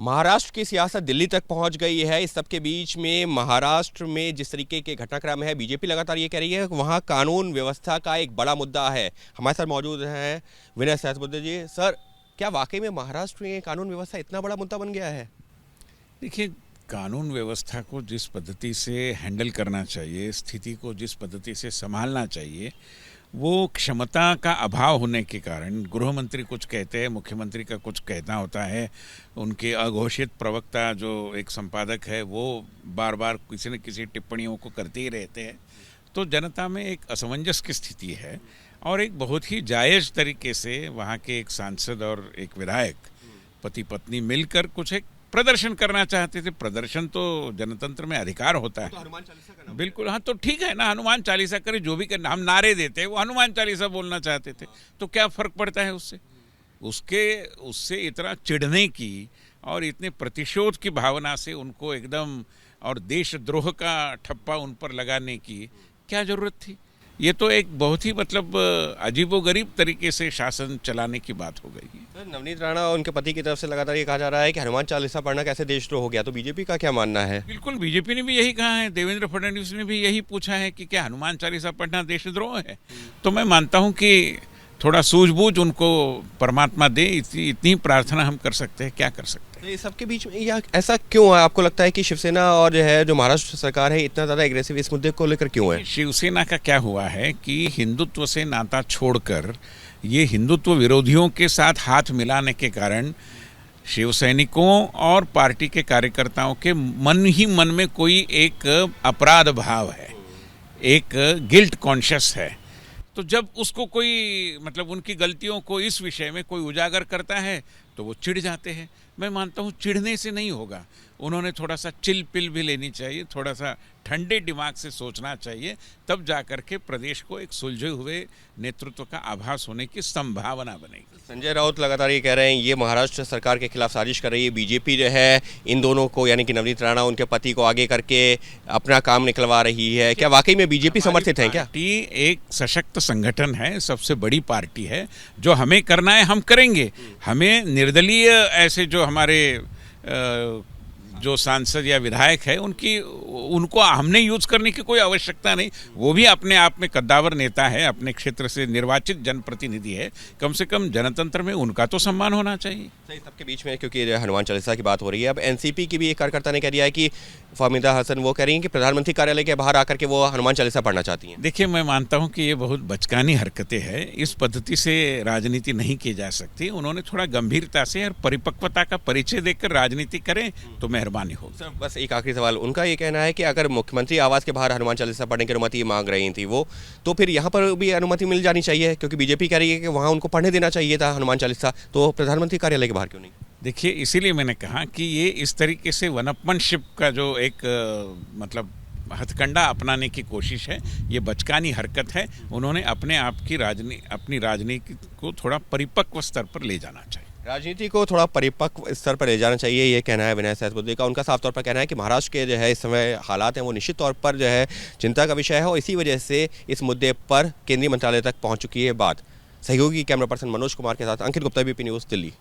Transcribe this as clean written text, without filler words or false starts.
महाराष्ट्र की सियासत दिल्ली तक पहुंच गई है। इस सब के बीच में महाराष्ट्र में जिस तरीके के घटनाक्रम है, बीजेपी लगातार ये कह रही है कि वहां कानून व्यवस्था का एक बड़ा मुद्दा है। हमारे साथ मौजूद हैं विनय सहस्रबुद्धे जी। सर, क्या वाकई में महाराष्ट्र में कानून व्यवस्था इतना बड़ा मुद्दा बन गया है? देखिए, कानून व्यवस्था को जिस पद्धति से हैंडल करना चाहिए, स्थिति को जिस पद्धति से संभालना चाहिए, वो क्षमता का अभाव होने के कारण गृह मंत्री कुछ कहते हैं, मुख्यमंत्री का कुछ कहना होता है, उनके अघोषित प्रवक्ता जो एक संपादक है वो बार बार किसी न किसी टिप्पणियों को करते ही रहते हैं। तो जनता में एक असमंजस की स्थिति है और एक बहुत ही जायज़ तरीके से वहाँ के एक सांसद और एक विधायक पति पत्नी मिलकर कुछ एक प्रदर्शन करना चाहते थे। प्रदर्शन तो जनतंत्र में अधिकार होता है, तो हनुमान चालीसा का नाम बिल्कुल। हाँ, तो ठीक है ना, हनुमान चालीसा करे, जो भी करे। हम नारे देते हैं, वो हनुमान चालीसा बोलना चाहते थे, तो क्या फर्क पड़ता है उससे? उससे इतना चिढ़ने की और इतने प्रतिशोध की भावना से उनको एकदम और देशद्रोह का ठप्पा उन पर लगाने की क्या जरूरत थी? ये तो एक बहुत ही मतलब अजीबोगरीब तरीके से शासन चलाने की बात हो गई है। सर, नवनीत राणा और उनके पति की तरफ से लगातार ये कहा जा रहा है कि हनुमान चालीसा पढ़ना कैसे देशद्रोह हो गया। तो बीजेपी का क्या मानना है? बिल्कुल, बीजेपी ने भी यही कहा है। देवेंद्र फडणवीस ने भी यही पूछा है कि क्या हनुमान चालीसा पढ़ना देशद्रोह है। तो मैं मानता हूं कि थोड़ा सूझबूझ उनको परमात्मा दे, इतनी प्रार्थना हम कर सकते हैं। क्या कर सकते हैं? तो ये सबके बीच में यह ऐसा क्यों है? आपको लगता है कि शिवसेना और जो महाराष्ट्र सरकार है इतना ज़्यादा एग्रेसिव इस मुद्दे को लेकर क्यों है? शिवसेना का क्या हुआ है कि हिंदुत्व से नाता छोड़कर ये हिंदुत्व विरोधियों के साथ हाथ मिलाने के कारण शिव सैनिकों और पार्टी के कार्यकर्ताओं के मन ही मन में कोई एक अपराध भाव है, एक गिल्ट कॉन्शियस है। तो जब उसको कोई मतलब उनकी गलतियों को इस विषय में कोई उजागर करता है तो वो चिढ़ जाते हैं। मैं मानता हूँ चिढ़ने से नहीं होगा, उन्होंने थोड़ा सा चिल पिल भी लेनी चाहिए, थोड़ा सा ठंडे दिमाग से सोचना चाहिए, तब जाकर के प्रदेश को एक सुलझे हुए नेतृत्व का आभास होने की संभावना बनेगी। संजय राउत लगातार ये कह रहे हैं ये महाराष्ट्र सरकार के खिलाफ साजिश कर रही है। बीजेपी जो है इन दोनों को यानी कि नवनीत राणा उनके पति को आगे करके अपना काम निकलवा रही है। क्या वाकई में बीजेपी समर्थित है क्या? पार्टी एक सशक्त संगठन है, सबसे बड़ी पार्टी है। जो हमें करना है हम करेंगे। हमें निर्दलीय ऐसे जो हमारे जो सांसद या विधायक है उनको हमने यूज करने की कोई आवश्यकता नहीं। वो भी अपने आप में कद्दावर नेता है, अपने क्षेत्र से निर्वाचित जनप्रतिनिधि है। कम से कम जनतंत्र में उनका तो सम्मान होना चाहिए। सही, सबके बीच में क्योंकि हनुमान चालीसा की बात हो रही है, अब एनसीपी की भी एक कार्यकर्ता ने कह दिया है कि फाहमिदा हसन वो कह रही हैं कि प्रधानमंत्री कार्यालय के बाहर आकर के वो हनुमान चालीसा पढ़ना चाहती हैं। देखिए, मैं मानता हूं कि ये बहुत बचकानी हरकतें हैं। इस पद्धति से राजनीति नहीं की जा सकती। उन्होंने थोड़ा गंभीरता से और परिपक्वता का परिचय देकर राजनीति करें तो मेहरबानी हो। सर, बस एक आखिरी सवाल। उनका ये कहना है कि अगर मुख्यमंत्री आवास के बाहर हनुमान चालीसा पढ़ने की अनुमति मांग रही थी वो, तो फिर यहाँ पर भी अनुमति मिल जानी चाहिए, क्योंकि बीजेपी कह रही है कि वहाँ उनको पढ़ने देना चाहिए था हनुमान चालीसा, तो प्रधानमंत्री कार्यालय के बाहर क्यों नहीं? देखिए, इसीलिए मैंने कहा कि ये इस तरीके से वनअपमनशिप का जो एक मतलब हथकंडा अपनाने की कोशिश है, ये बचकानी हरकत है। उन्होंने अपने आप की अपनी राजनीति को थोड़ा परिपक्व स्तर पर ले जाना चाहिए। राजनीति को थोड़ा परिपक्व स्तर पर ले जाना चाहिए, ये कहना है विनय सहस्रबुद्धे का। उनका साफ तौर पर कहना है कि महाराष्ट्र के जो है इस समय हालात हैं वो निश्चित तौर पर जो है चिंता का विषय है और इसी वजह से इस मुद्दे पर केंद्रीय मंत्रालय तक पहुंच चुकी है बात। सहयोगी कैमरा पर्सन मनोज कुमार के साथ अंकित गुप्ता, बीपी न्यूज़, दिल्ली।